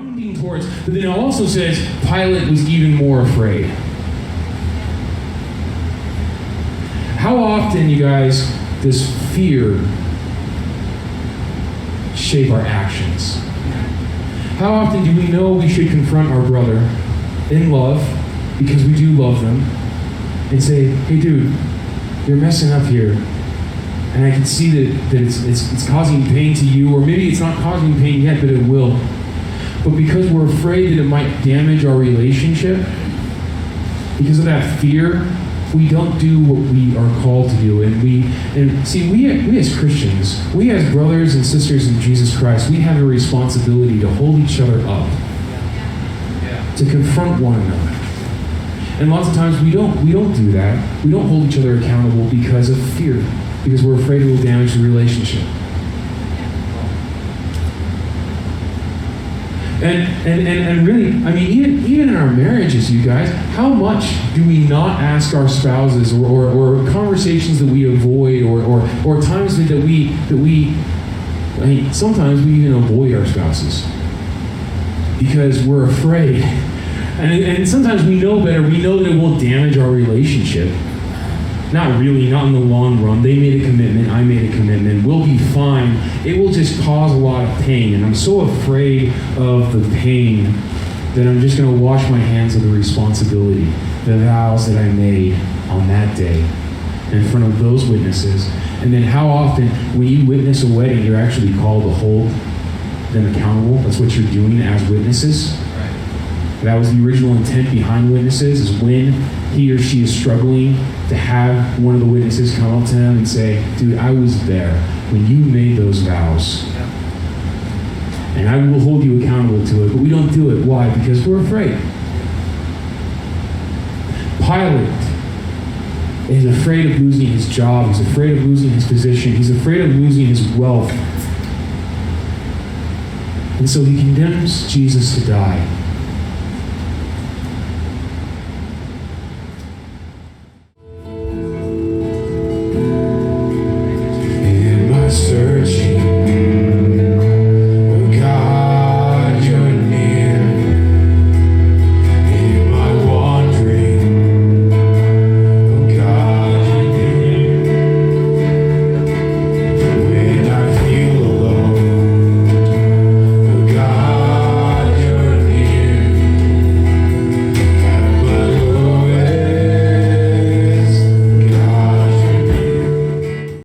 grinding towards. But then it also says Pilate was even more afraid. How often, you guys, does fear shape our actions? How often do we know we should confront our brother in love, because we do love them, and say, hey dude, you're messing up here, and I can see that it's causing pain to you, or maybe it's not causing pain yet, but it will. But because we're afraid that it might damage our relationship, because of that fear, we don't do what we are called to do. And we as Christians, we as brothers and sisters in Jesus Christ, we have a responsibility to hold each other up, to confront one another. And lots of times we don't do that. We don't hold each other accountable because of fear, because we're afraid it will damage the relationship. And really, I mean, even in our marriages, you guys, how much do we not ask our spouses, or conversations that we avoid, or times that we I mean, sometimes we even avoid our spouses because we're afraid. And sometimes we know better. We know that it will damage our relationship. Not really, not in the long run. They made a commitment, I made a commitment. We'll be fine. It will just cause a lot of pain. And I'm so afraid of the pain that I'm just going to wash my hands of the responsibility, the vows that I made on that day in front of those witnesses. And then how often, when you witness a wedding, you're actually called to hold them accountable. That's what you're doing as witnesses. That was the original intent behind witnesses, is when he or she is struggling, to have one of the witnesses come up to them and say, dude, I was there when you made those vows. And I will hold you accountable to it. But we don't do it. Why? Because we're afraid. Pilate is afraid of losing his job. He's afraid of losing his position. He's afraid of losing his wealth. And so he condemns Jesus to die.